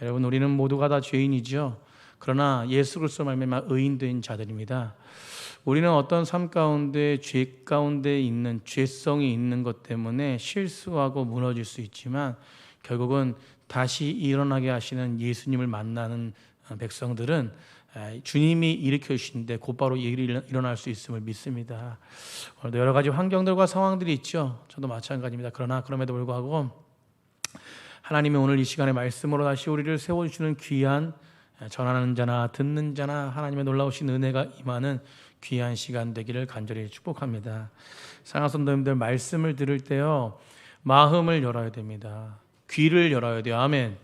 여러분, 우리는 모두가 다 죄인이죠. 그러나 예수 그리스도 말미암아 의인된 자들입니다. 우리는 어떤 삶 가운데 죄 가운데 있는 죄성이 있는 것 때문에 실수하고 무너질 수 있지만 결국은 다시 일어나게 하시는 예수님을 만나는 백성들은 주님이 일으켜 주시는데 곧바로 일어날 수 있음을 믿습니다. 오늘도 여러 가지 환경들과 상황들이 있죠. 저도 마찬가지입니다. 그러나 그럼에도 불구하고 하나님이 오늘 이 시간에 말씀으로 다시 우리를 세워주시는 귀한 전하는 자나 듣는 자나 하나님의 놀라우신 은혜가 임하는 귀한 시간 되기를 간절히 축복합니다. 사랑하는 성도님들, 말씀을 들을 때요, 마음을 열어야 됩니다. 귀를 열어야 돼요. 아멘.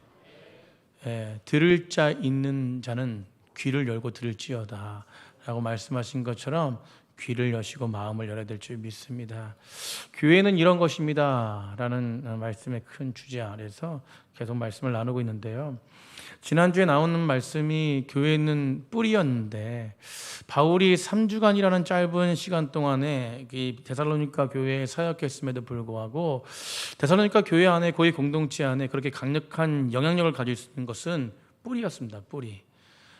들을 자 있는 자는 귀를 열고 들을지어다 라고 말씀하신 것처럼 귀를 여시고 마음을 열어야 될 줄 믿습니다. 교회는 이런 것입니다 라는 말씀의 큰 주제 아래서 계속 말씀을 나누고 있는데요, 지난주에 나오는 말씀이 교회는 뿌리였는데 바울이 3주간이라는 짧은 시간 동안에 데살로니가 교회에 사역했음에도 불구하고 데살로니가 교회 안에, 거의 공동체 안에 그렇게 강력한 영향력을 가질 수 있는 것은 뿌리였습니다. 뿌리.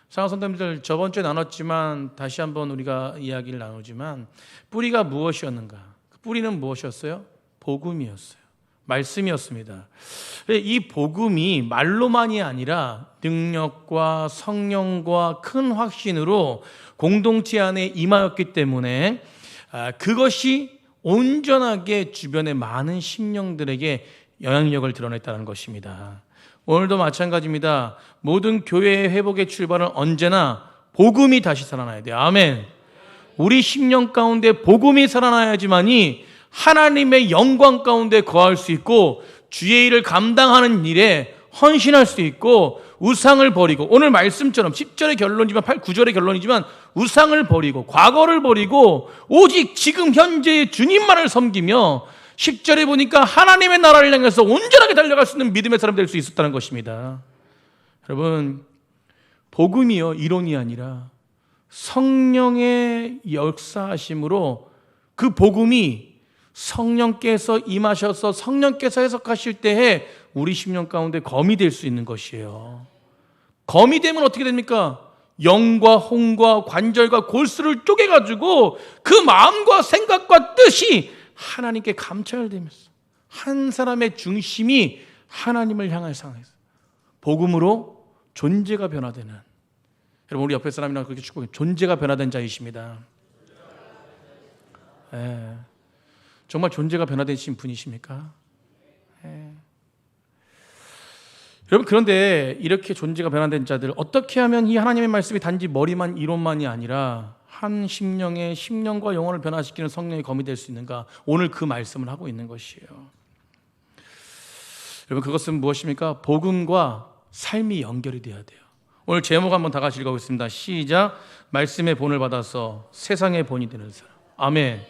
사랑하는 성도님들, 저번 주에 나눴지만 다시 한번 우리가 이야기를 나누지만 뿌리가 무엇이었는가? 그 뿌리는 무엇이었어요? 복음이었어요. 말씀이었습니다. 이 복음이 말로만이 아니라 능력과 성령과 큰 확신으로 공동체 안에 임하였기 때문에 그것이 온전하게 주변의 많은 심령들에게 영향력을 드러냈다는 것입니다. 오늘도 마찬가지입니다. 모든 교회의 회복의 출발은 언제나 복음이 다시 살아나야 돼요. 아멘. 우리 심령 가운데 복음이 살아나야지만이 하나님의 영광 가운데 거할 수 있고 주의 일을 감당하는 일에 헌신할 수 있고 우상을 버리고, 오늘 말씀처럼 10절의 결론이지만 9절의 결론이지만 우상을 버리고 과거를 버리고 오직 지금 현재의 주님만을 섬기며 10절에 보니까 하나님의 나라를 향해서 온전하게 달려갈 수 있는 믿음의 사람 될 수 있었다는 것입니다. 여러분, 복음이요, 이론이 아니라 성령의 역사하심으로 그 복음이 성령께서 임하셔서 성령께서 해석하실 때에 우리 심령 가운데 검이 될 수 있는 것이에요. 검이 되면 어떻게 됩니까? 영과 혼과 관절과 골수를 쪼개가지고 그 마음과 생각과 뜻이 하나님께 감찰되면서 한 사람의 중심이 하나님을 향할 상황에서 복음으로 존재가 변화되는, 여러분 우리 옆에 사람이랑 그렇게 축복해, 존재가 변화된 자이십니다. 정말 존재가 변화되신 분이십니까? 여러분, 그런데 이렇게 존재가 변화된 자들, 어떻게 하면 이 하나님의 말씀이 단지 머리만 이론만이 아니라 한 심령의 심령과 영혼을 변화시키는 성령의 검이 될 수 있는가? 오늘 그 말씀을 하고 있는 것이에요. 여러분, 그것은 무엇입니까? 복음과 삶이 연결이 돼야 돼요. 오늘 제목 한번 다 같이 읽어보겠습니다. 시작. 말씀의 본을 받아서 세상의 본이 되는 사람. 아멘.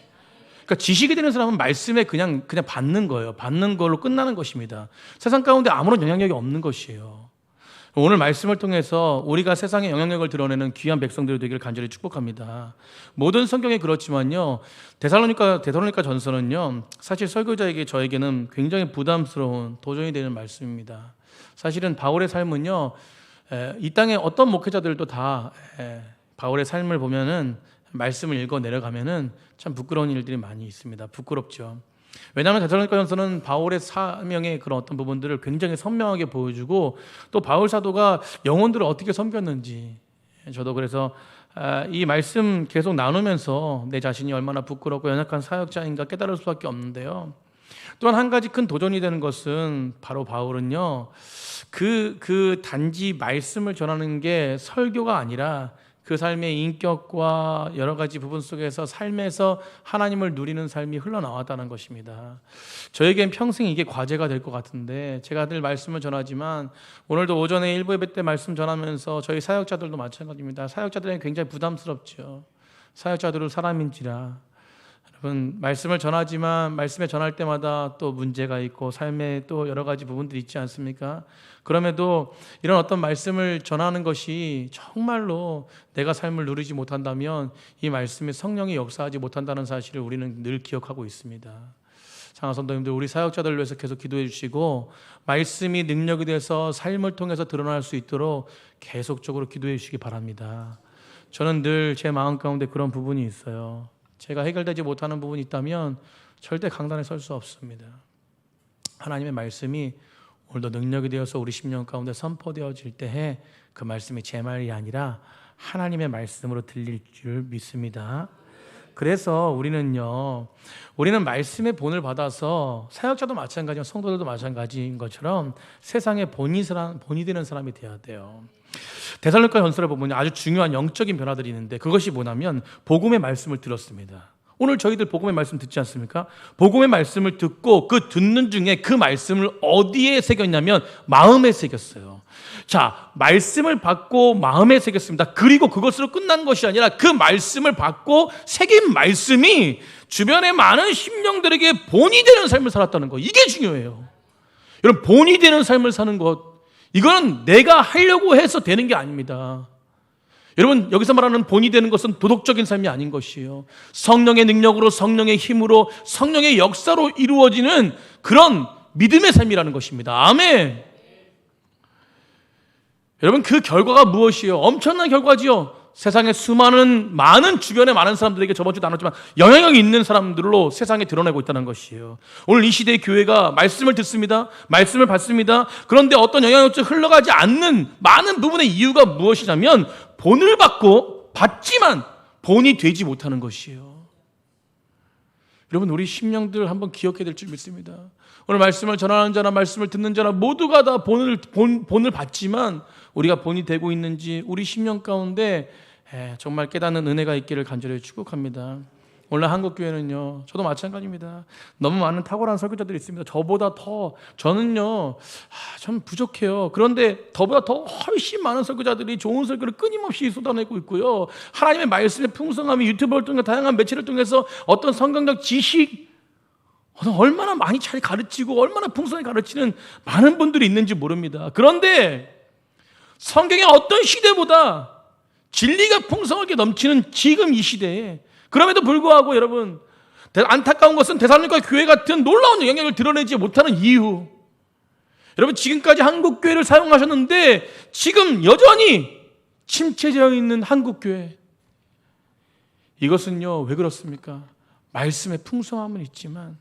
그러니까 지식이 되는 사람은 말씀에 그냥 받는 거예요. 받는 걸로 끝나는 것입니다. 세상 가운데 아무런 영향력이 없는 것이에요. 오늘 말씀을 통해서 우리가 세상에 영향력을 드러내는 귀한 백성들이 되기를 간절히 축복합니다. 모든 성경이 그렇지만요, 데살로니가 전서는요, 사실 설교자에게, 저에게는 굉장히 부담스러운, 도전이 되는 말씀입니다. 사실은 바울의 삶은요, 이 땅의 어떤 목회자들도 다 바울의 삶을 보면은, 말씀을 읽어 내려가면은 참 부끄러운 일들이 많이 있습니다. 부끄럽죠. 왜냐하면 데살로니가전서는 바울의 사명의 그런 어떤 부분들을 굉장히 선명하게 보여주고, 또 바울 사도가 영혼들을 어떻게 섬겼는지, 저도 그래서 이 말씀 계속 나누면서 내 자신이 얼마나 부끄럽고 연약한 사역자인가 깨달을 수밖에 없는데요, 또한 한 가지 큰 도전이 되는 것은 바로 바울은요, 그 단지 말씀을 전하는 게 설교가 아니라 그 삶의 인격과 여러 가지 부분 속에서 삶에서 하나님을 누리는 삶이 흘러나왔다는 것입니다. 저에겐 평생 이게 과제가 될 것 같은데, 제가 늘 말씀을 전하지만 오늘도 오전에 일부 예배 때 말씀 전하면서 저희 사역자들도 마찬가지입니다. 사역자들은 굉장히 부담스럽죠. 사역자들은 사람인지라. 여러분, 말씀을 전하지만 말씀에 전할 때마다 또 문제가 있고 삶에 또 여러 가지 부분들이 있지 않습니까? 그럼에도 이런 어떤 말씀을 전하는 것이 정말로 내가 삶을 누리지 못한다면 이 말씀에 성령이 역사하지 못한다는 사실을 우리는 늘 기억하고 있습니다. 사랑하는 성도님들, 우리 사역자들을 위해서 계속 기도해 주시고 말씀이 능력이 돼서 삶을 통해서 드러날 수 있도록 계속적으로 기도해 주시기 바랍니다. 저는 늘 제 마음 가운데 그런 부분이 있어요. 제가 해결되지 못하는 부분이 있다면 절대 강단에 설 수 없습니다. 하나님의 말씀이 오늘도 능력이 되어서 우리 심령 가운데 선포되어질 때에 그 말씀이 제 말이 아니라 하나님의 말씀으로 들릴 줄 믿습니다. 그래서 우리는 말씀의 본을 받아서 사역자도 마찬가지고 성도들도 마찬가지인 것처럼 세상에 본이 되는 사람이 되어야 돼요. 데살로니가 전서를 보면 아주 중요한 영적인 변화들이 있는데 그것이 뭐냐면 복음의 말씀을 들었습니다. 오늘 저희들 복음의 말씀 듣지 않습니까? 복음의 말씀을 듣고 그 듣는 중에 그 말씀을 어디에 새겼냐면 마음에 새겼어요. 자, 말씀을 받고 마음에 새겼습니다. 그리고 그것으로 끝난 것이 아니라 그 말씀을 받고 새긴 말씀이 주변의 많은 심령들에게 본이 되는 삶을 살았다는 거, 이게 중요해요. 여러분, 본이 되는 삶을 사는 것, 이거는 내가 하려고 해서 되는 게 아닙니다. 여러분, 여기서 말하는 본이 되는 것은 도덕적인 삶이 아닌 것이에요. 성령의 능력으로, 성령의 힘으로, 성령의 역사로 이루어지는 그런 믿음의 삶이라는 것입니다. 아멘. 여러분, 그 결과가 무엇이에요? 엄청난 결과지요. 세상에 많은 주변에 많은 사람들에게 저번 주에 나눴지만 영향력이 있는 사람들로 세상에 드러내고 있다는 것이에요. 오늘 이 시대의 교회가 말씀을 듣습니다. 말씀을 받습니다. 그런데 어떤 영향력이 흘러가지 않는 많은 부분의 이유가 무엇이냐면 본을 받지만 본이 되지 못하는 것이에요. 여러분, 우리 심령들 한번 기억해야 될 줄 믿습니다. 오늘 말씀을 전하는 자나 말씀을 듣는 자나 모두가 다 본을 받지만 우리가 본이 되고 있는지 우리 심령 가운데 정말 깨닫는 은혜가 있기를 간절히 축복합니다. 오늘 한국교회는요, 저도 마찬가지입니다. 너무 많은 탁월한 설교자들이 있습니다. 저보다 더 저는요 참 부족해요. 그런데 저보다 더 훨씬 많은 설교자들이 좋은 설교를 끊임없이 쏟아내고 있고요, 하나님의 말씀의 풍성함이 유튜브를 통해 다양한 매체를 통해서 어떤 성경적 지식 얼마나 많이 잘 가르치고 얼마나 풍성하게 가르치는 많은 분들이 있는지 모릅니다. 그런데 성경의 어떤 시대보다 진리가 풍성하게 넘치는 지금 이 시대에, 그럼에도 불구하고 여러분, 안타까운 것은 데살로니가 교회 같은 놀라운 영향력을 드러내지 못하는 이유, 여러분, 지금까지 한국교회를 사용하셨는데 지금 여전히 침체되어 있는 한국교회, 이것은요 왜 그렇습니까? 말씀의 풍성함은 있지만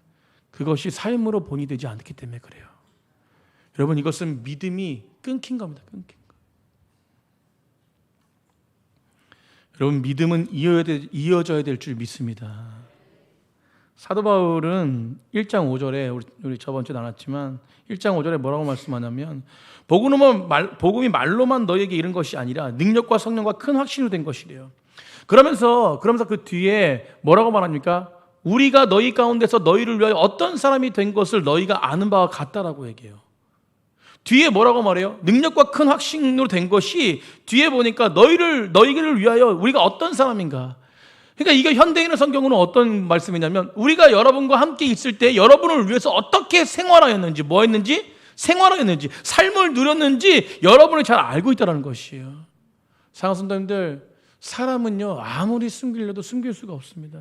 그것이 삶으로 본이 되지 않기 때문에 그래요. 여러분, 이것은 믿음이 끊긴 겁니다. 끊긴 거. 여러분, 믿음은 이어져야 될 줄 믿습니다. 사도 바울은 1장 5절에 우리 저번 주에 나눴지만 1장 5절에 뭐라고 말씀하냐면 복음이 말로만 너희에게 이른 것이 아니라 능력과 성령과 큰 확신으로 된 것이래요. 그러면서 그 뒤에 뭐라고 말합니까? 우리가 너희 가운데서 너희를 위하여 어떤 사람이 된 것을 너희가 아는 바와 같다라고 얘기해요. 뒤에 뭐라고 말해요? 능력과 큰 확신으로 된 것이 뒤에 보니까 너희를 위하여 우리가 어떤 사람인가. 그러니까 이게 현대인의 성경으로는 어떤 말씀이냐면 우리가 여러분과 함께 있을 때 여러분을 위해서 어떻게 생활하였는지, 뭐 했는지, 생활하였는지, 삶을 누렸는지 여러분이 잘 알고 있다는 것이에요. 사랑하는 성도님들, 사람은요 아무리 숨기려도 숨길 수가 없습니다.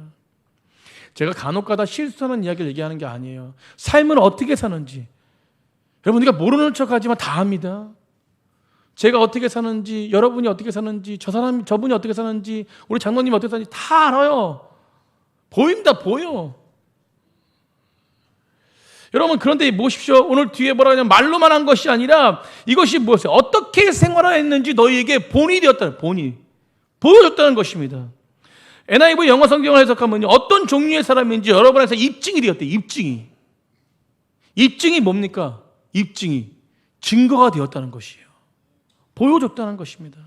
제가 간혹가다 실수하는 이야기를 얘기하는 게 아니에요. 삶을 어떻게 사는지 여러분, 우리가 모르는 척하지만 다 압니다. 제가 어떻게 사는지, 여러분이 어떻게 사는지, 저분이 어떻게 사는지, 우리 장로님이 어떻게 사는지 다 알아요. 보입니다. 보여. 여러분, 그런데 보십시오. 오늘 뒤에 뭐라 하냐면 말로만 한 것이 아니라 이것이 무엇이에요? 어떻게 생활했는지 너희에게 본이 되었다는, 본이 보여줬다는 것입니다. NIV 영어 성경을 해석하면 어떤 종류의 사람인지 여러분에서 입증이 되었대요. 입증이 뭡니까? 입증이 증거가 되었다는 것이에요. 보여줬다는 것입니다.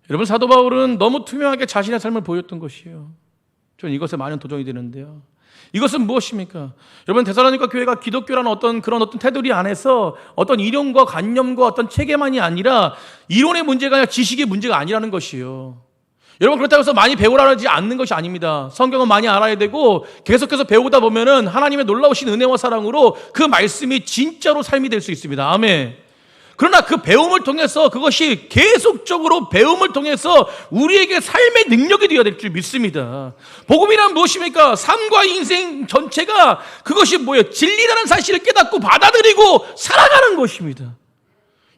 여러분, 사도 바울은 너무 투명하게 자신의 삶을 보였던 것이에요. 저는 이것에 많은 도전이 되는데요. 이것은 무엇입니까? 여러분, 데살로니가 교회가 기독교라는 어떤 테두리 안에서 어떤 이론과 관념과 어떤 체계만이 아니라 이론의 문제가 아니라 지식의 문제가 아니라는 것이에요. 여러분, 그렇다고 해서 많이 배우라지 않는 것이 아닙니다. 성경은 많이 알아야 되고 계속해서 배우다 보면은 하나님의 놀라우신 은혜와 사랑으로 그 말씀이 진짜로 삶이 될 수 있습니다. 아멘. 그러나 그 배움을 통해서 그것이 계속적으로 배움을 통해서 우리에게 삶의 능력이 되어야 될 줄 믿습니다. 복음이란 무엇입니까? 삶과 인생 전체가 그것이 뭐예요? 진리라는 사실을 깨닫고 받아들이고 살아가는 것입니다.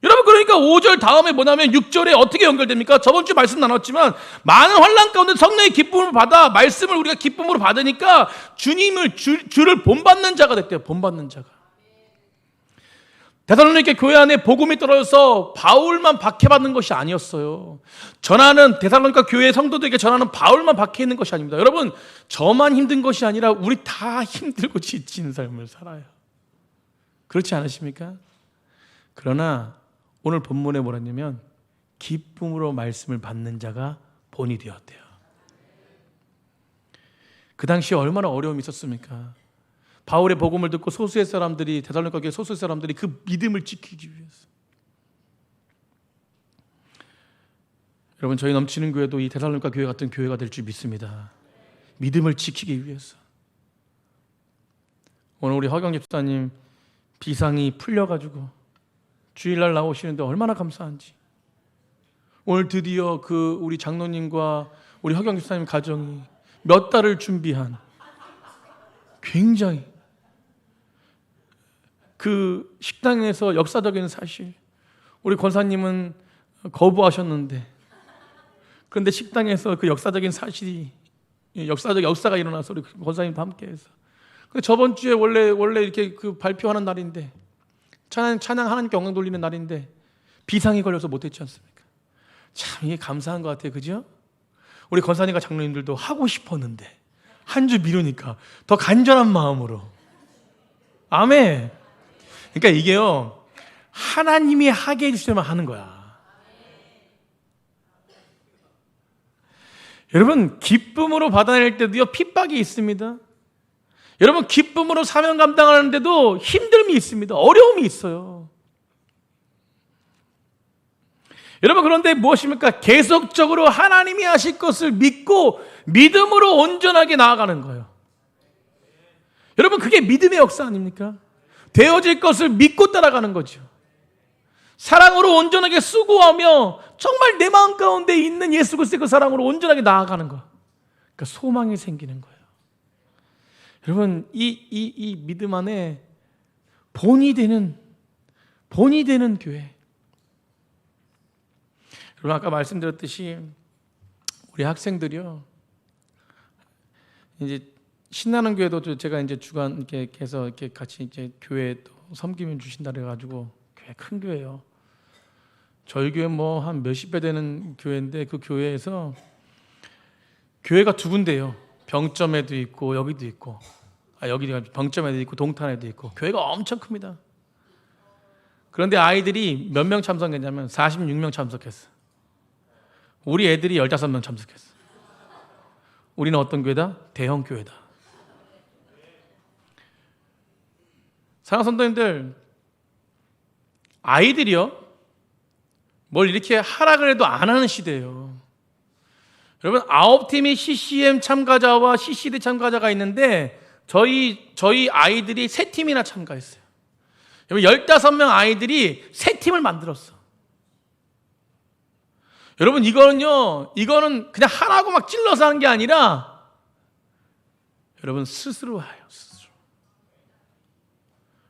여러분, 그러니까 5절 다음에 뭐냐면 6절에 어떻게 연결됩니까? 저번 주 말씀 나눴지만 많은 환난 가운데 성령의 기쁨을 받아 말씀을 우리가 기쁨으로 받으니까 주를 본받는 자가 됐대요. 본받는 자가. 데살로니가 교회 안에 복음이 떨어져서 바울만 박해받는 것이 아니었어요. 데살로니가 교회 성도들에게 전하는 바울만 박해 있는 것이 아닙니다. 여러분, 저만 힘든 것이 아니라 우리 다 힘들고 지치는 삶을 살아요. 그렇지 않으십니까? 그러나 오늘 본문에 뭐랬냐면 기쁨으로 말씀을 받는 자가 본이 되었대요. 그 당시에 얼마나 어려움이 있었습니까? 바울의 복음을 듣고 소수의 사람들이, 데살로니가 교회 소수의 사람들이 그 믿음을 지키기 위해서. 여러분, 저희 넘치는 교회도 이 데살로니가 교회 같은 교회가 될 줄 믿습니다. 믿음을 지키기 위해서. 오늘 우리 허경 집사님 비상이 풀려가지고 주일날 나오시는데 얼마나 감사한지. 오늘 드디어 그 우리 장로님과 우리 허경 집사님 가정이 몇 달을 준비한 굉장히 그 식당에서 역사적인 사실, 우리 권사님은 거부하셨는데 그런데 식당에서 그 역사적인 사실이, 역사가 일어나서 우리 권사님도 함께해서. 근데 저번 주에 원래 이렇게 그 발표하는 날인데, 찬양 하나님께 영광 돌리는 날인데 비상이 걸려서 못했지 않습니까? 참 이게 감사한 것 같아요, 그죠? 우리 권사님과 장로님들도 하고 싶었는데 한 주 미루니까 더 간절한 마음으로. 아멘. 그러니까 이게요, 하나님이 하게 해주시면 하는 거야. 여러분, 기쁨으로 받아낼 때도요 핍박이 있습니다. 여러분, 기쁨으로 사명 감당하는데도 힘듦이 있습니다. 어려움이 있어요. 여러분, 그런데 무엇입니까? 계속적으로 하나님이 하실 것을 믿고 믿음으로 온전하게 나아가는 거예요. 여러분, 그게 믿음의 역사 아닙니까? 되어질 것을 믿고 따라가는 거죠. 사랑으로 온전하게 수고하며 정말 내 마음 가운데 있는 예수 그리스도의 그 사랑으로 온전하게 나아가는 거. 그러니까 소망이 생기는 거예요. 여러분, 이 믿음 안에 본이 되는 교회. 여러분, 아까 말씀드렸듯이 우리 학생들이요, 이제 신나는 교회도 제가 이제 주간 이렇게 해서 이렇게 같이 이제 교회 또 섬기면 주신다 그래가지고 교회 큰 교회요. 저희 교회 뭐 한 몇십 배 되는 교회인데 그 교회에서 교회가 두 군데예요. 병점에도 있고 여기도 있고, 여기 병점에도 있고 동탄에도 있고, 교회가 엄청 큽니다. 그런데 아이들이 몇 명 참석했냐면 46명 참석했어. 우리 애들이 15명 참석했어. 우리는 어떤 교회다? 대형 교회다. 사랑하는 성도님들, 아이들이요 뭘 이렇게 하락을 해도 안 하는 시대예요. 여러분, 9팀이 CCM 참가자와 CCD 참가자가 있는데 저희 아이들이 3팀이나 참가했어요. 여러분, 15명 아이들이 3팀을 만들었어. 여러분, 이거는 그냥 하라고 막 찔러서 하는 게 아니라 여러분 스스로 해요. 스스로.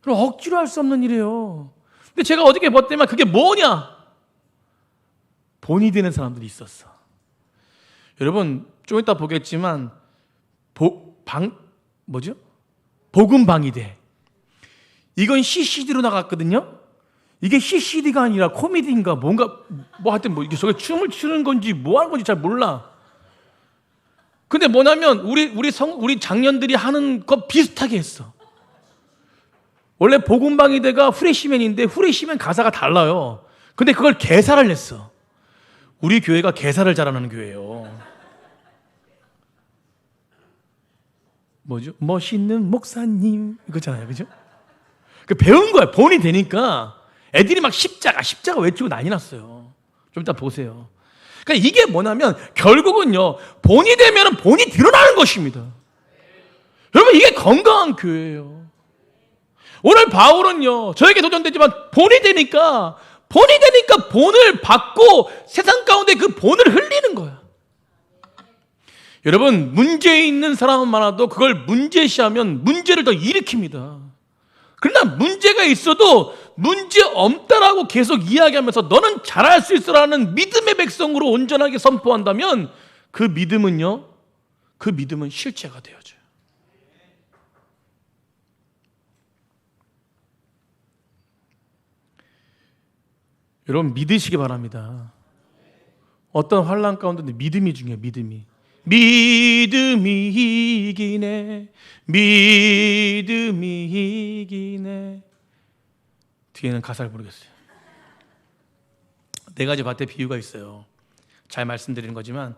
그럼 억지로 할 수 없는 일이에요. 근데 제가 어저께 봤더니 그게 뭐냐? 본이 되는 사람들이 있었어. 여러분, 좀 이따 보겠지만 복음방위대, 이건 CCD로 나갔거든요. 이게 CCD가 아니라 코미디인가 뭔가 하여튼 이게 저게 춤을 추는 건지 뭐 하는 건지 잘 몰라. 근데 뭐냐면 우리 장년들이 하는 거 비슷하게 했어. 원래 복음방위대가 후레시맨인데 후레시맨 가사가 달라요. 근데 그걸 개사를 했어. 우리 교회가 개사를 잘하는 교회예요. 멋있는 목사님 이거잖아요, 그죠? 그 배운 거야. 본이 되니까 애들이 막 십자가 외치고 난리 났어요. 좀 이따 보세요. 그러니까 이게 뭐냐면 결국은요, 본이 되면 본이 드러나는 것입니다. 여러분, 이게 건강한 교회예요. 오늘 바울은요, 저에게 도전되지만 본이 되니까 본이 되니까 본을 받고 세상 가운데 그 본을 흘리는 거야. 여러분, 문제 있는 사람은 많아도 그걸 문제시하면 문제를 더 일으킵니다. 그러나 문제가 있어도 문제 없다라고 계속 이야기하면서 너는 잘할 수 있어라는 믿음의 백성으로 온전하게 선포한다면 그 믿음은 실체가 되어져요. 여러분, 믿으시기 바랍니다. 어떤 환난 가운데 믿음이 중요해요. 믿음이 이기네. 믿음이 이기네. 뒤에는 가사를 모르겠어요. 네 가지 밭의 비유가 있어요. 잘 말씀드리는 거지만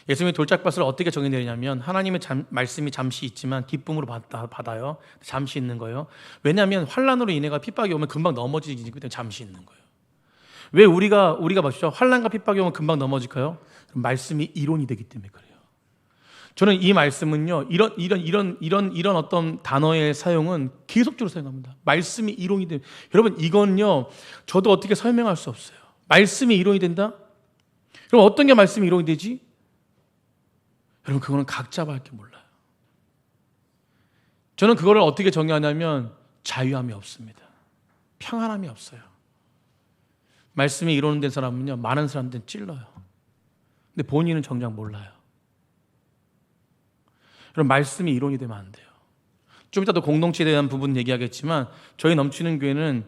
예수님이 돌짝밭을 어떻게 정의내리냐면 하나님의 말씀이 잠시 있지만 기쁨으로 받아요. 잠시 있는 거예요. 왜냐하면 환난으로 인해가 핍박이 오면 금방 넘어지기 때문에 잠시 있는 거예요. 왜 우리가 보십시오. 환난과 핍박이 오면 금방 넘어질까요? 말씀이 이론이 되기 때문에 그래요. 저는 이 말씀은요, 이런 어떤 단어의 사용은 계속적으로 사용합니다. 말씀이 이론이 되면, 여러분, 이건요, 저도 어떻게 설명할 수 없어요. 말씀이 이론이 된다? 그럼 어떤 게 말씀이 이론이 되지? 여러분, 그거는 각자밖에 몰라요. 저는 그거를 어떻게 정의하냐면 자유함이 없습니다. 평안함이 없어요. 말씀이 이론된 사람은요, 많은 사람들은 찔러요. 근데 본인은 정작 몰라요. 여러분, 말씀이 이론이 되면 안 돼요. 좀 이따 또 공동체에 대한 부분 얘기하겠지만 저희 넘치는 교회는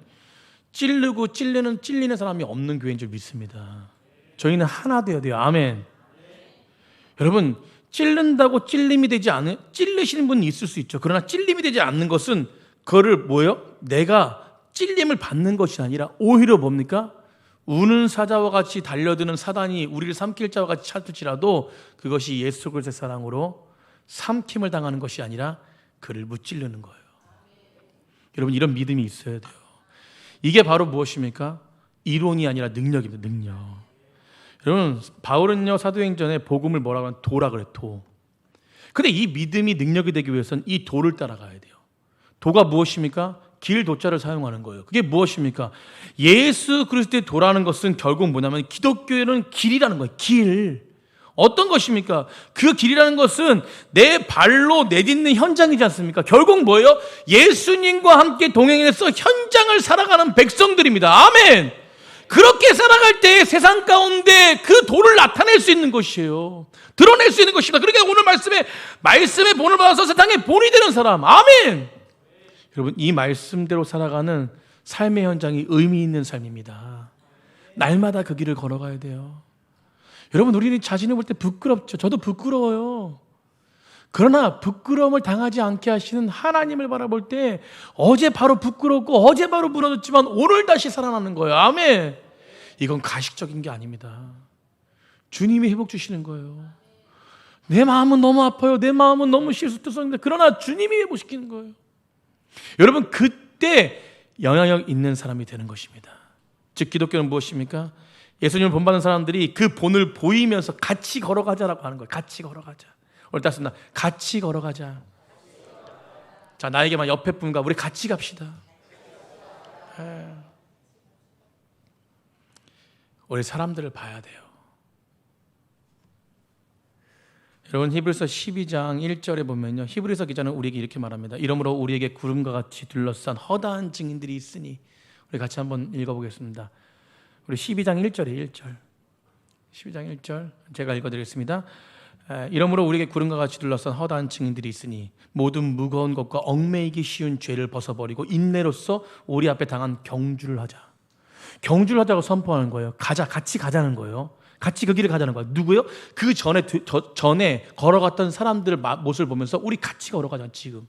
찔르고 찔리는 사람이 없는 교회인 줄 믿습니다. 저희는 하나 되어야 돼요. 아멘. 여러분, 찔른다고 찔리시는 분이 있을 수 있죠. 그러나 찔림이 되지 않는 것은 그거를 뭐예요? 내가 찔림을 받는 것이 아니라 오히려 뭡니까? 우는 사자와 같이 달려드는 사단이 우리를 삼킬 자와 같이 찾을지라도 그것이 예수 그리스도의 사랑으로 삼킴을 당하는 것이 아니라 그를 무찔르는 거예요. 여러분, 이런 믿음이 있어야 돼요. 이게 바로 무엇입니까? 이론이 아니라 능력입니다. 능력. 여러분, 바울은요, 사도행전에 복음을 뭐라고 하면 도라 그래요. 도. 근데 이 믿음이 능력이 되기 위해서는 이 도를 따라가야 돼요. 도가 무엇입니까? 길 도자를 사용하는 거예요. 그게 무엇입니까? 예수 그리스도의 도라는 것은 결국 뭐냐면 기독교에는 길이라는 거예요. 길. 어떤 것입니까? 그 길이라는 것은 내 발로 내딛는 현장이지 않습니까? 결국 뭐예요? 예수님과 함께 동행해서 현장을 살아가는 백성들입니다. 아멘! 그렇게 살아갈 때 세상 가운데 그 도를 나타낼 수 있는 것이에요. 드러낼 수 있는 것입니다. 그러니까 오늘 말씀의 본을 받아서 세상의 본이 되는 사람. 아멘! 여러분, 이 말씀대로 살아가는 삶의 현장이 의미 있는 삶입니다. 날마다 그 길을 걸어가야 돼요. 여러분, 우리는 자신을 볼 때 부끄럽죠. 저도 부끄러워요. 그러나 부끄러움을 당하지 않게 하시는 하나님을 바라볼 때 어제 바로 부끄럽고 어제 바로 무너졌지만 오늘 다시 살아나는 거예요. 아멘. 이건 가식적인 게 아닙니다. 주님이 회복 주시는 거예요. 내 마음은 너무 아파요. 내 마음은 너무 실수투성인데 그러나 주님이 회복시키는 거예요. 여러분, 그때 영향력 있는 사람이 되는 것입니다. 즉 기독교는 무엇입니까? 예수님을 본받는 사람들이 그 본을 보이면서 같이 걸어가자라고 하는 거예요. 같이 걸어가자. 오늘 따습니다. 같이 걸어가자. 자, 나에게만 옆에 분과 우리 같이 갑시다. 우리 사람들을 봐야 돼요. 여러분, 히브리서 12장 1절에 보면요, 히브리서 기자는 우리에게 이렇게 말합니다. 이러므로 우리에게 구름과 같이 둘러싼 허다한 증인들이 있으니, 우리 같이 한번 읽어보겠습니다. 우리 12장 1절이에요. 1절. 12장 1절 제가 읽어드리겠습니다. 이러므로 우리에게 구름과 같이 둘러싼 허다한 증인들이 있으니 모든 무거운 것과 얽매이기 쉬운 죄를 벗어버리고 인내로써 우리 앞에 당한 경주를 하자. 경주를 하자고 선포하는 거예요. 같이 가자는 거예요. 같이 그 길을 가자는 거예요. 누구요? 그 전에 걸어갔던 사람들의 모습을 보면서 우리 같이 걸어가자 지금.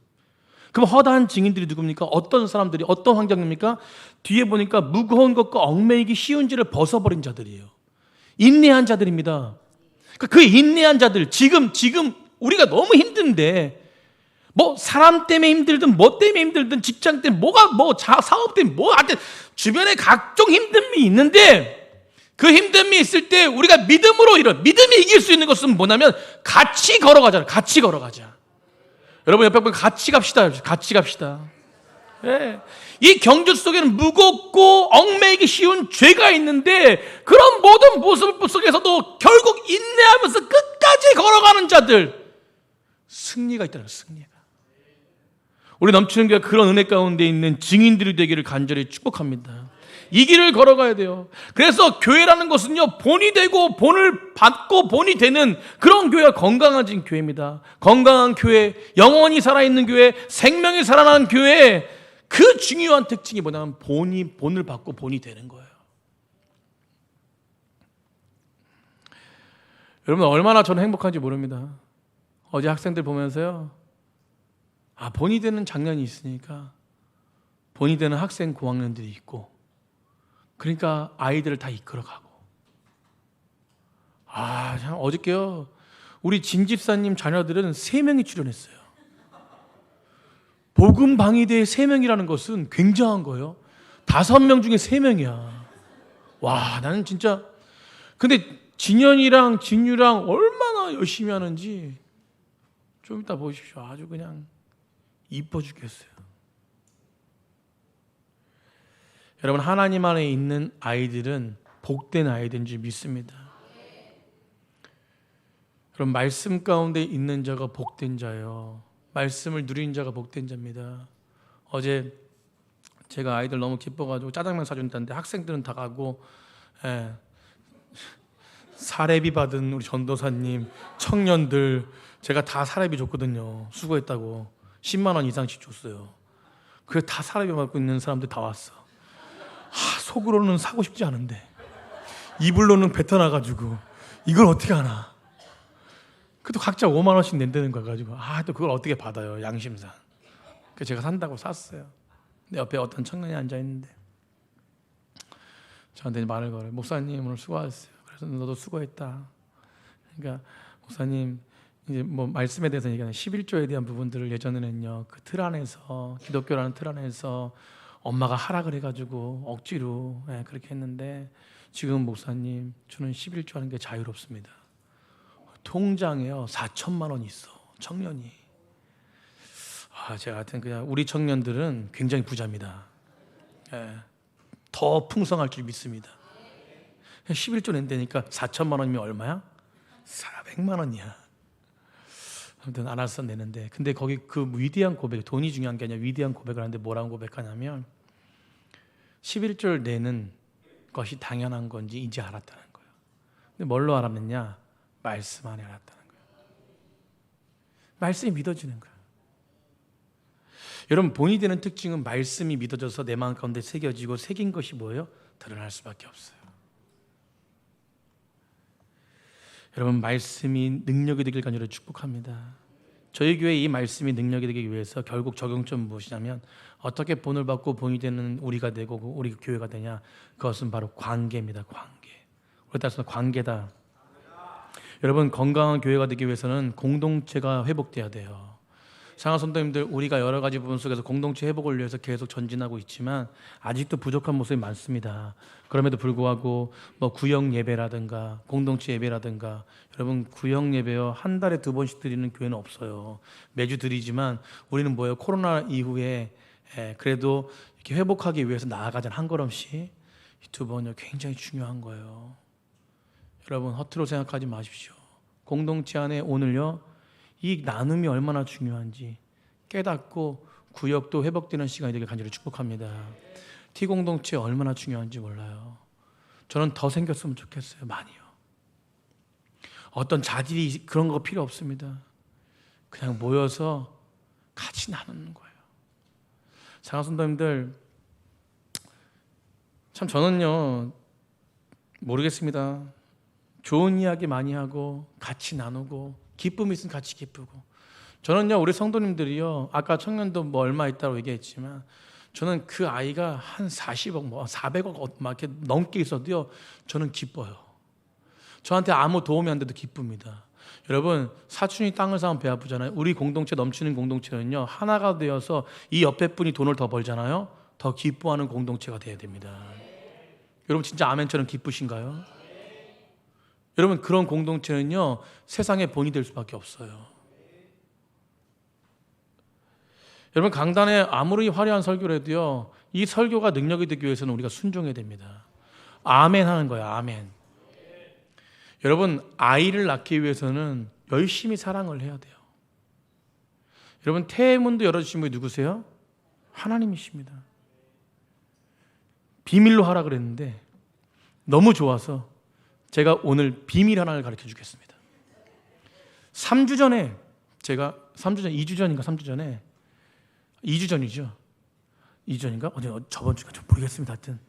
그럼 허다한 증인들이 누굽니까? 어떤 사람들이, 어떤 환경입니까? 뒤에 보니까 무거운 것과 얽매이기 쉬운 죄를 벗어버린 자들이에요. 인내한 자들입니다. 그 인내한 자들, 지금 우리가 너무 힘든데, 뭐 사람 때문에 힘들든 뭐 때문에 힘들든 직장 때문에 사업 때문에 하여튼 주변에 각종 힘듦이 있는데, 그 힘듦이 있을 때 우리가 믿음이 이길 수 있는 것은 뭐냐면 같이 걸어가자. 같이 걸어가자. 여러분, 옆에 보면 같이 갑시다. 같이 갑시다. 예. 이 경주 속에는 무겁고 얽매이기 쉬운 죄가 있는데 그런 모든 모습 속에서도 결국 인내하면서 끝까지 걸어가는 자들, 승리가 있다는 거예요. 승리가. 우리 넘치는 교회 그런 은혜 가운데 있는 증인들이 되기를 간절히 축복합니다. 이 길을 걸어가야 돼요. 그래서 교회라는 것은요, 본이 되고 본을 받고 본이 되는 그런 교회가 건강해진 교회입니다. 건강한 교회, 영원히 살아있는 교회, 생명이 살아나는 교회, 그 중요한 특징이 뭐냐면 본을 받고 본이 되는 거예요. 여러분 얼마나 저는 행복한지 모릅니다. 어제 학생들 보면서요, 본이 되는 장면이 있으니까 본이 되는 학생 고학년들이 있고, 그러니까 아이들을 다 이끌어가고. 참 어저께요, 우리 진 집사님 자녀들은 3명이 출연했어요. 복음방위대 3명이라는 것은 굉장한 거예요. 5명 중에 3명이야. 와, 나는 진짜. 근데 진현이랑 진유랑 얼마나 열심히 하는지 좀 이따 보십시오. 아주 그냥 이뻐 죽겠어요. 여러분, 하나님 안에 있는 아이들은 복된 아이들인 줄 믿습니다. 그럼 말씀 가운데 있는 자가 복된 자요, 말씀을 누린 자가 복된 자입니다. 어제 제가 아이들 너무 기뻐가지고 짜장면 사준다는데 학생들은 다 가고, 사례비 받은 우리 전도사님, 청년들 제가 다 사례비 줬거든요. 수고했다고 10만 원 이상씩 줬어요. 그래서 다 사례비 받고 있는 사람들 다 왔어. 속으로는 사고 싶지 않은데 입으로는 뱉어나가지고 이걸 어떻게 하나. 그래도 각자 5만 원씩 낸다는 거 가지고 또 그걸 어떻게 받아요, 양심상. 그래서 제가 산다고 샀어요. 내 옆에 어떤 청년이 앉아있는데 저한테 말을 걸어요. 목사님 오늘 수고하셨어요. 그래서 너도 수고했다. 그러니까 목사님, 이제 뭐 말씀에 대해서 얘기하는 11조에 대한 부분들을 예전에는요, 그 틀 안에서, 기독교라는 틀 안에서 엄마가 하락을 해가지고 억지로 그렇게 했는데, 지금 목사님 저는 11조 하는 게 자유롭습니다. 통장에요 4천만 원이 있어, 청년이. 제가 하여튼 그냥 우리 청년들은 굉장히 부자입니다. 더 풍성할 줄 믿습니다. 11조 낸다니까 4천만 원이면 얼마야? 400만 원이야. 아무튼 알아서 내는데, 근데 거기 그 위대한 고백, 돈이 중요한 게 아니라 위대한 고백을 하는데 뭐라고 고백하냐면 11조를 내는 것이 당연한 건지 이제 알았다는 거예요. 근데 뭘로 알았느냐? 말씀 안에 알았다는 거예요. 말씀이 믿어지는 거예요. 여러분, 본이 되는 특징은 말씀이 믿어져서 내 마음 가운데 새겨지고, 새긴 것이 뭐예요? 드러날 수밖에 없어요. 여러분, 말씀이 능력이 되길 간절히 축복합니다. 저희 교회 이 말씀이 능력이 되기 위해서 결국 적용점 무엇이냐면, 어떻게 본을 받고 본이 되는 우리가 되고 우리 교회가 되냐? 그것은 바로 관계입니다. 관계. 우리 따라서 관계다. 여러분, 건강한 교회가 되기 위해서는 공동체가 회복돼야 돼요. 사랑하는 성도님들, 우리가 여러 가지 부분 속에서 공동체 회복을 위해서 계속 전진하고 있지만 아직도 부족한 모습이 많습니다. 그럼에도 불구하고 구역 예배라든가 공동체 예배라든가, 여러분 구역 예배요, 한 달에 2번씩 드리는 교회는 없어요. 매주 드리지만 우리는 뭐예요? 코로나 이후에 그래도 이렇게 회복하기 위해서 나아가자 한 걸음씩. 이 2번요 굉장히 중요한 거예요. 여러분, 허투루 생각하지 마십시오. 공동체 안에 오늘요, 이 나눔이 얼마나 중요한지 깨닫고 구역도 회복되는 시간이 되길 간절히 축복합니다. T공동체 얼마나 중요한지 몰라요. 저는 더 생겼으면 좋겠어요. 많이요. 어떤 자질이 그런 거 필요 없습니다. 그냥 모여서 같이 나누는 거예요. 사랑하는 성도님들, 참 저는요 모르겠습니다. 좋은 이야기 많이 하고 같이 나누고 기쁨이 있으면 같이 기쁘고, 저는요 우리 성도님들이요, 아까 청년도 얼마 있다고 얘기했지만 저는 그 아이가 한 40억 400억 막 이렇게 넘게 있어도요 저는 기뻐요. 저한테 아무 도움이 안 돼도 기쁩니다. 여러분, 사촌이 땅을 사면 배 아프잖아요. 우리 공동체, 넘치는 공동체는요 하나가 되어서 이 옆에 분이 돈을 더 벌잖아요. 더 기뻐하는 공동체가 돼야 됩니다. 여러분, 진짜 아멘처럼 기쁘신가요? 여러분, 그런 공동체는요 세상의 본이 될 수밖에 없어요. 여러분, 강단에 아무리 화려한 설교를 해도요, 이 설교가 능력이 되기 위해서는 우리가 순종해야 됩니다. 아멘 하는 거예요. 아멘. 여러분, 아이를 낳기 위해서는 열심히 사랑을 해야 돼요. 여러분, 태문도 열어주신 분이 누구세요? 하나님이십니다. 비밀로 하라 그랬는데 너무 좋아서 제가 오늘 비밀 하나를 가르쳐 주겠습니다. 3주 전에 2주 전인가 3주 전에 2주 전이죠. 2주 전인가? 저번 주가 좀 모르겠습니다. 하여튼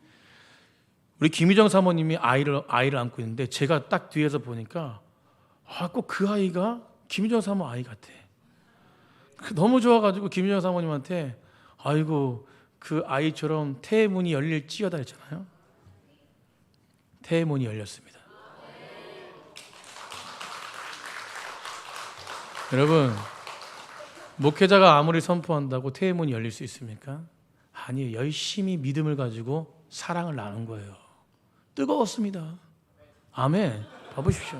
우리 김희정 사모님이 아이를 안고 있는데 제가 딱 뒤에서 보니까 꼭 그 아이가 김희정 사모 아이 같아. 너무 좋아가지고 김희정 사모님한테 아이고 그 아이처럼 태의 문이 열릴지어다 했잖아요. 태의 문이 열렸습니다. 여러분, 목회자가 아무리 선포한다고 태의 문이 열릴 수 있습니까? 아니에요. 열심히 믿음을 가지고 사랑을 나눈 거예요. 뜨거웠습니다. 아멘. 봐보십시오.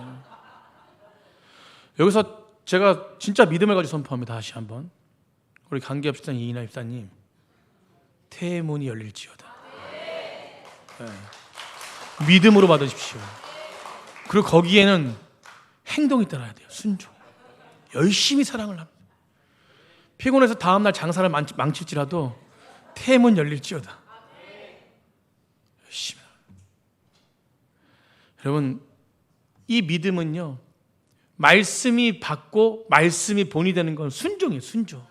여기서 제가 진짜 믿음을 가지고 선포합니다. 다시 한번. 우리 강기합 집사님, 이인하 집사님, 태의 문이 열릴지어다. 네. 믿음으로 받으십시오. 그리고 거기에는 행동이 따라야 돼요. 순종. 열심히 사랑을 합니다. 피곤해서 다음날 장사를 망칠지라도 태의 문 열릴지어다. 열심히. 여러분, 이 믿음은요, 말씀이 받고 말씀이 본이 되는 건 순종이에요. 순종.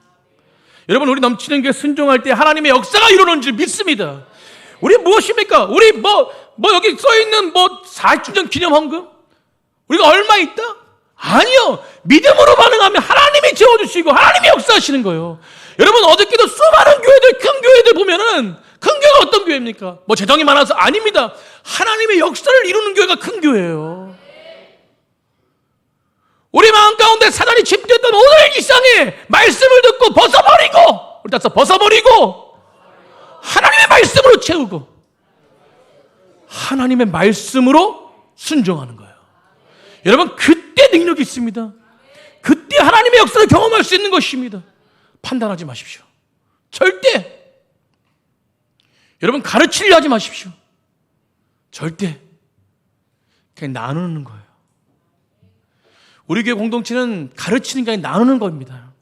여러분, 우리 넘치는 게 순종할 때 하나님의 역사가 이루어지는 줄 믿습니다. 우리 무엇입니까? 우리 여기 써있는 40주년 기념 헌금? 우리가 얼마 있다? 아니요. 믿음으로 반응하면 하나님이 채워주시고 하나님이 역사하시는 거예요. 여러분, 어저께도 수많은 교회들, 큰 교회들 보면은 큰 교회가 어떤 교회입니까? 재정이 많아서 아닙니다. 하나님의 역사를 이루는 교회가 큰 교회예요. 우리 마음 가운데 사단이 침투했던 오늘 일상에 말씀을 듣고 벗어버리고 하나님의 말씀으로 채우고 하나님의 말씀으로 순종하는 거예요. 여러분, 그때 능력이 있습니다. 그때 하나님의 역사를 경험할 수 있는 것입니다. 판단하지 마십시오. 절대. 여러분, 가르치려 하지 마십시오. 절대. 그냥 나누는 거예요. 우리 교회 공동체는 가르치는 게 아니라 나누는 겁니다.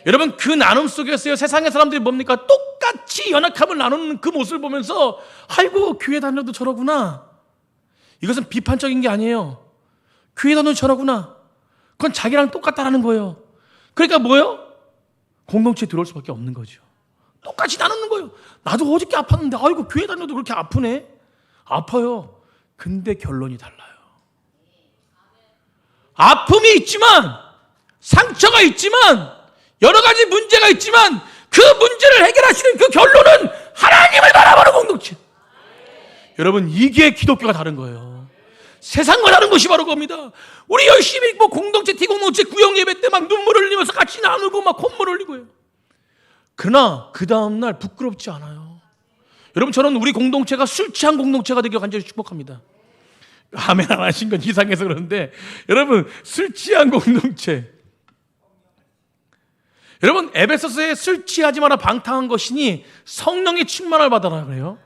여러분, 그 나눔 속에서요, 세상의 사람들이 뭡니까? 똑같이 연약함을 나누는 그 모습을 보면서 아이고, 교회 다녀도 저러구나. 이것은 비판적인 게 아니에요. 교회 다녀도 저러구나. 그건 자기랑 똑같다라는 거예요. 그러니까 뭐예요? 공동체에 들어올 수밖에 없는 거죠. 똑같이 나누는 거예요. 나도 어저께 아팠는데 아이고, 교회 다녀도 그렇게 아프네. 아파요. 근데 결론이 달라요. 아픔이 있지만, 상처가 있지만, 여러 가지 문제가 있지만 그 문제를 해결하시는 그 결론은 하나님을 바라보는 공동체. 여러분, 이게 기독교가 다른 거예요. 세상과 다른 것이 바로 그겁니다. 우리 열심히 공동체, T공동체 구역 예배 때 막 눈물을 흘리면서 같이 나누고 막 콧물 흘리고요. 그러나 그 다음날 부끄럽지 않아요. 여러분, 저는 우리 공동체가 술 취한 공동체가 되길 간절히 축복합니다. 아멘 안 하신 건 이상해서 그러는데, 여러분, 술 취한 공동체. 여러분, 에베소서에 술 취하지 마라 방탕한 것이니 성령의 충만을 받아라 그래요.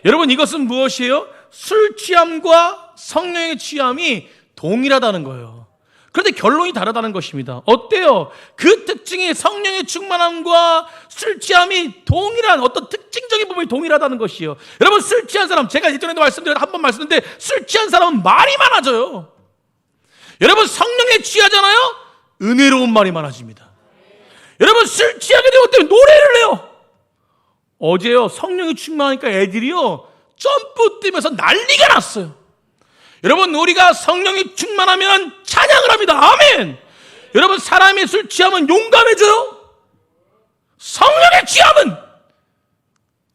여러분, 이것은 무엇이에요? 술 취함과 성령의 취함이 동일하다는 거예요. 그런데 결론이 다르다는 것입니다. 어때요? 그 특징이 성령의 충만함과 술 취함이 동일한 어떤 특징적인 부분이 동일하다는 것이에요. 여러분, 술 취한 사람, 제가 예전에도 한번 말씀드렸는데, 술 취한 사람은 말이 많아져요. 여러분, 성령에 취하잖아요? 은혜로운 말이 많아집니다. 여러분, 술 취하게 되기 때문에 노래를 해요. 어제요, 성령이 충만하니까 애들이요, 점프 뛰면서 난리가 났어요. 여러분, 우리가 성령이 충만하면 찬양을 합니다. 아멘. 여러분, 사람이 술 취하면 용감해져요. 성령의 취함은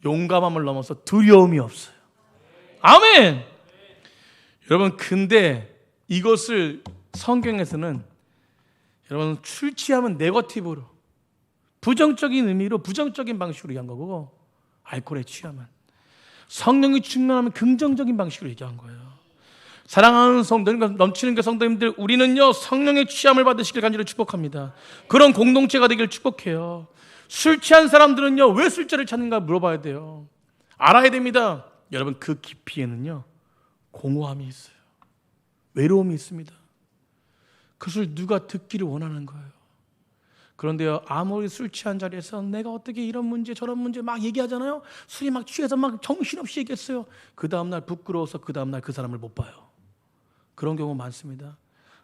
용감함을 넘어서 두려움이 없어요. 아멘. 여러분, 근데 이것을 성경에서는 여러분, 술 취하면 네거티브로, 부정적인 의미로, 부정적인 방식으로 얘기한 거고, 알코올에 취하면, 성령이 충만하면 긍정적인 방식으로 얘기한 거예요. 사랑하는 성도님, 넘치는 그 성도님들, 우리는요, 성령의 취함을 받으시길 간절히 축복합니다. 그런 공동체가 되길 축복해요. 술 취한 사람들은요, 왜 술자리를 찾는가 물어봐야 돼요. 알아야 됩니다. 여러분, 그 깊이에는요, 공허함이 있어요. 외로움이 있습니다. 그것을 누가 듣기를 원하는 거예요. 그런데요, 아무리 술 취한 자리에서 내가 어떻게 이런 문제 저런 문제 막 얘기하잖아요. 술이 막 취해서 막 정신없이 얘기했어요. 그 다음날 부끄러워서 그 다음날 그 사람을 못 봐요. 그런 경우 많습니다.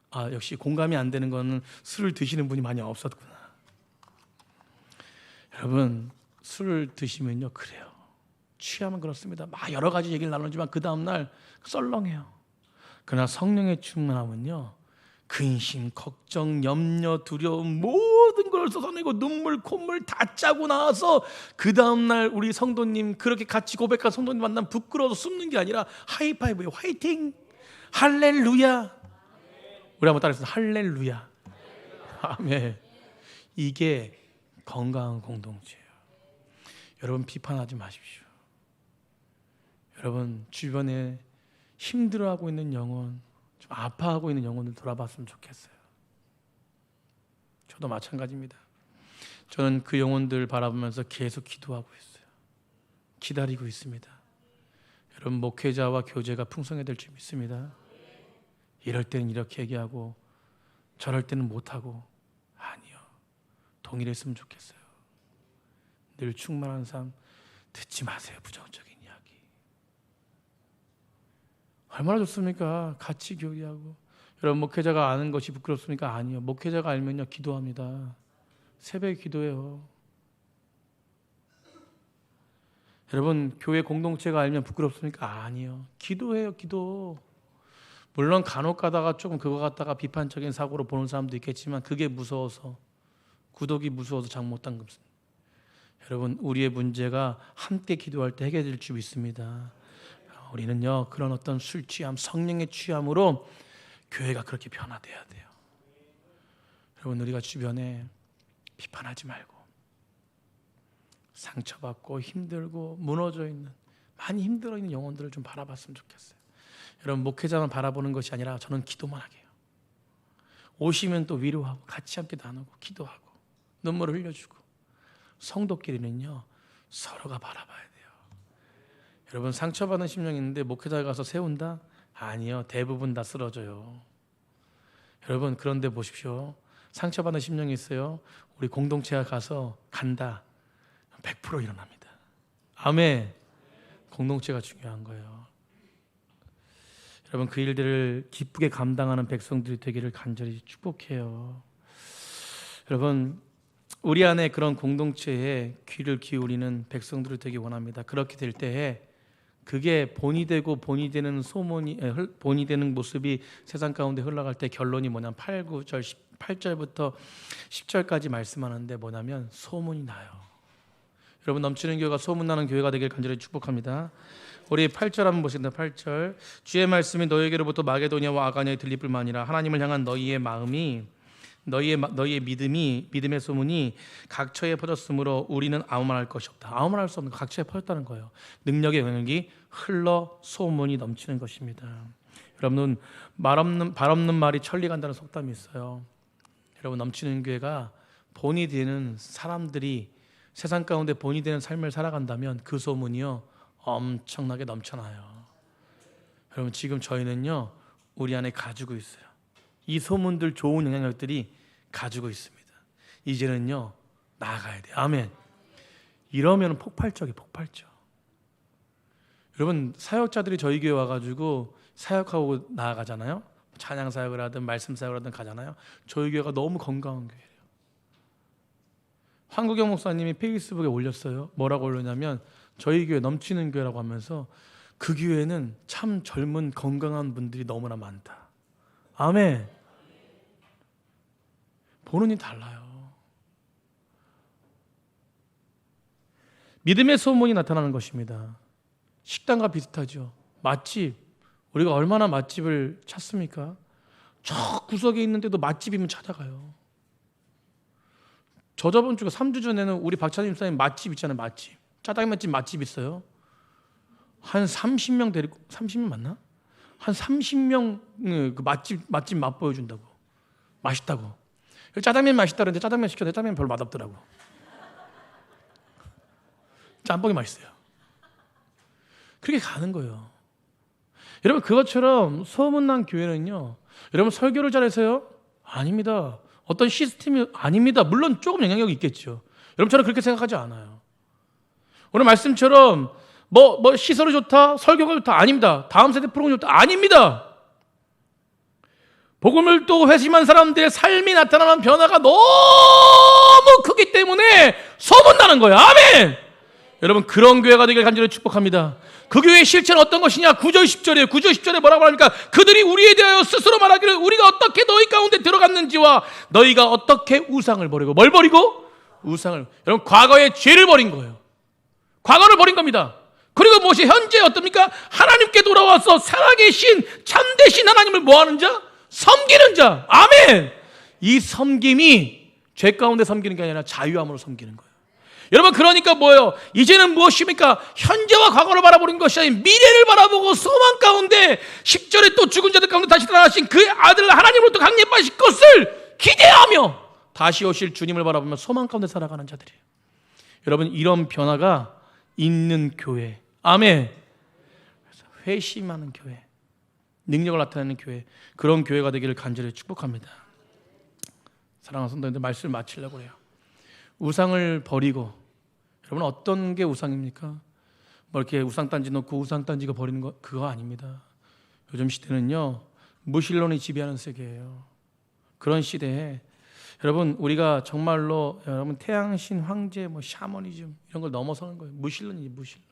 아, 역시 공감이 안 되는 거는 술을 드시는 분이 많이 없었구나. 여러분, 술을 드시면요, 그래요. 취하면 그렇습니다. 막 여러 가지 얘기를 나누지만 그 다음날 썰렁해요. 그러나 성령의 충만함은요, 근심, 걱정, 염려, 두려움 모든 걸 쏟아내고 눈물, 콧물 다 짜고 나와서 그 다음날 우리 성도님, 그렇게 같이 고백한 성도님 만나면 부끄러워서 숨는 게 아니라 하이파이브예요. 화이팅! 할렐루야! 우리 한번 따라해서 할렐루야! 아멘. 이게 건강한 공동체예요. 여러분, 비판하지 마십시오. 여러분, 주변에 힘들어하고 있는 영혼, 좀 아파하고 있는 영혼들 돌아봤으면 좋겠어요. 저도 마찬가지입니다. 저는 그 영혼들 바라보면서 계속 기도하고 있어요. 기다리고 있습니다. 여러분, 목회자와 교제가 풍성해야 될 줄 믿습니다. 이럴 때는 이렇게 얘기하고 저럴 때는 못하고, 아니요, 동일했으면 좋겠어요. 늘 충만한 삶 듣지 마세요. 부정적인 이야기 얼마나 좋습니까? 같이 교류하고. 여러분, 목회자가 아는 것이 부끄럽습니까? 아니요. 목회자가 알면요, 기도합니다. 새벽에 기도해요. 여러분, 교회 공동체가 알면 부끄럽습니까? 아니요. 기도해요. 기도. 물론 간혹 가다가 조금 그거 갖다가 비판적인 사고로 보는 사람도 있겠지만 그게 무서워서, 구독이 무서워서 장 못 담급습니다. 여러분, 우리의 문제가 함께 기도할 때 해결될 줄 믿습니다. 우리는요, 그런 어떤 술 취함, 성령의 취함으로 교회가 그렇게 변화돼야 돼요. 여러분, 우리가 주변에 비판하지 말고 상처받고 힘들고 무너져 있는, 많이 힘들어 있는 영혼들을 좀 바라봤으면 좋겠어요. 여러분, 목회자만 바라보는 것이 아니라 저는 기도만 하게 해요. 오시면 또 위로하고 같이 함께 나누고 기도하고 눈물을 흘려주고. 성도끼리는요, 서로가 바라봐야 돼요. 여러분, 상처받은 심령이 있는데 목회자가 가서 세운다? 아니요. 대부분 다 쓰러져요. 여러분, 그런데 보십시오. 상처받은 심령이 있어요. 우리 공동체가 가서 간다. 100% 일어납니다. 아멘. 공동체가 중요한 거예요. 여러분, 그 일들을 기쁘게 감당하는 백성들이 되기를 간절히 축복해요. 여러분, 우리 안에 그런 공동체에 귀를 기울이는 백성들이 되기 원합니다. 그렇게 될 때에 그게 본이 되고 본이 되는 소문이, 본이 되는 모습이 세상 가운데 흘러갈 때 결론이 뭐냐면 8절부터 10절까지 말씀하는데 뭐냐면 소문이 나요. 여러분, 넘치는 교회가 소문나는 교회가 되길 간절히 축복합니다. 우리 8절 한번 보십니다. 8절. 주의 말씀이 너희에게로부터 마게도냐와 아가냐에 들릴 뿐만 아니라 하나님을 향한 너희의 마음이, 너희의 믿음의 소문이 각처에 퍼졌으므로 우리는 아무 말 할 것이 없다. 아무 말 할 수 없는, 각처에 퍼졌다는 거예요. 능력의 영역이 흘러 소문이 넘치는 것입니다. 여러분, 발 없는 말이 천리 간다는 속담이 있어요. 여러분, 넘치는 교회가 본이 되는 사람들이 세상 가운데 본이 되는 삶을 살아간다면 그 소문이요, 엄청나게 넘쳐나요. 여러분, 지금 저희는요, 우리 안에 가지고 있어요. 이 소문들, 좋은 영향력들이 가지고 있습니다. 이제는요, 나아가야 돼요. 아멘. 이러면 폭발적이에요. 폭발적. 여러분, 사역자들이 저희 교회 와가지고 사역하고 나아가잖아요. 찬양 사역을 하든 말씀 사역을 하든 가잖아요. 저희 교회가 너무 건강한 교회예요. 황구경 목사님이 페이스북에 올렸어요. 뭐라고 올렸냐면 저희 교회 넘치는 교회라고 하면서 그 교회는 참 젊은 건강한 분들이 너무나 많다. 아멘. 보는 이 달라요. 믿음의 소문이 나타나는 것입니다. 식당과 비슷하죠. 맛집. 우리가 얼마나 맛집을 찾습니까? 저 구석에 있는데도 맛집이면 찾아가요. 저번 주가 3주 전에는 우리 박찬임 목사님 맛집 있잖아요. 맛집. 짜장면집 맛집 있어요. 한 30명 데리고, 30명 맞나? 한 30명 그 맛집 맛보여준다고. 맛있다고. 짜장면 맛있다 그러는데 짜장면 시켰는데 짜장면 별로 맛없더라고. 짬뽕이 맛있어요. 그렇게 가는 거예요. 여러분, 그것처럼 소문난 교회는요, 여러분 설교를 잘해서요? 아닙니다. 어떤 시스템이 아닙니다. 물론 조금 영향력이 있겠죠. 여러분, 저는 그렇게 생각하지 않아요. 오늘 말씀처럼 뭐 시설이 좋다, 설교가 좋다, 아닙니다. 다음 세대 프로그램이 좋다, 아닙니다. 복음을 또 회심한 사람들의 삶이 나타나는 변화가 너무 크기 때문에 소문나는 거예요. 아멘! 여러분, 그런 교회가 되길 간절히 축복합니다. 그 교회의 실체는 어떤 것이냐? 9절 10절이에요. 9절 10절에 뭐라고 합니까? 그들이 우리에 대하여 스스로 말하기를 우리가 어떻게 너희 가운데 들어갔는지와 너희가 어떻게 우상을 버리고, 뭘 버리고? 우상을. 여러분, 과거의 죄를 버린 거예요. 과거를 버린 겁니다. 그리고 무엇이 현재 어떻습니까? 하나님께 돌아와서 살아계신 참되신 하나님을 뭐하는 자? 섬기는 자. 아멘. 이 섬김이 죄 가운데 섬기는 게 아니라 자유함으로 섬기는 거예요. 여러분, 그러니까 뭐예요? 이제는 무엇입니까? 현재와 과거를 바라보는 것이 아닌 미래를 바라보고 소망 가운데 10절에 또 죽은 자들 가운데 다시 살아나신 그 아들 하나님으로부터 강림하실 것을 기대하며 다시 오실 주님을 바라보며 소망 가운데 살아가는 자들이에요. 여러분, 이런 변화가 있는 교회. 아멘. 그래서 회심하는 교회, 능력을 나타내는 교회, 그런 교회가 되기를 간절히 축복합니다. 사랑하는 성도님들, 말씀을 마치려고 해요. 우상을 버리고, 여러분, 어떤 게 우상입니까? 뭐 이렇게 우상단지 놓고 우상단지가 버리는 거, 그거 아닙니다. 요즘 시대는요, 무신론이 지배하는 세계예요. 그런 시대에 여러분, 우리가 정말로 여러분 태양신, 황제, 뭐 샤머니즘 이런 걸 넘어서는 거예요. 무신론이지, 무신론.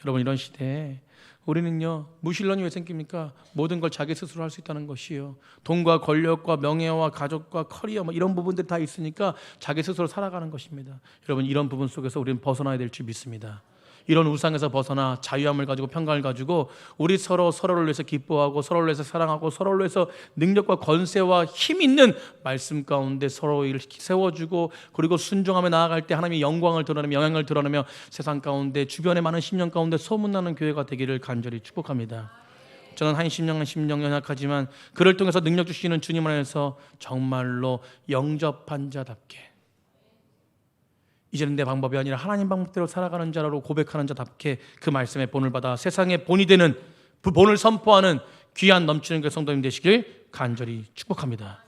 여러분, 이런 시대에 우리는요, 무신론이 왜 생깁니까? 모든 걸 자기 스스로 할 수 있다는 것이요. 돈과 권력과 명예와 가족과 커리어 뭐 이런 부분들 다 있으니까 자기 스스로 살아가는 것입니다. 여러분, 이런 부분 속에서 우리는 벗어나야 될 줄 믿습니다. 이런 우상에서 벗어나 자유함을 가지고 평강을 가지고 우리 서로를 위해서 기뻐하고 서로를 위해서 사랑하고 서로를 위해서 능력과 권세와 힘 있는 말씀 가운데 서로를 세워주고, 그리고 순종하며 나아갈 때 하나님의 영광을 드러내며 영향을 드러내며 세상 가운데 주변의 많은 심령 가운데 소문나는 교회가 되기를 간절히 축복합니다. 저는 한 심령 연약하지만 그를 통해서 능력 주시는 주님 안에서 정말로 영접한 자답게, 이제는 내 방법이 아니라 하나님 방법대로 살아가는 자로 고백하는 자답게 그 말씀의 본을 받아 세상의 본이 되는, 그 본을 선포하는 귀한 넘치는 그 성도님 되시길 간절히 축복합니다.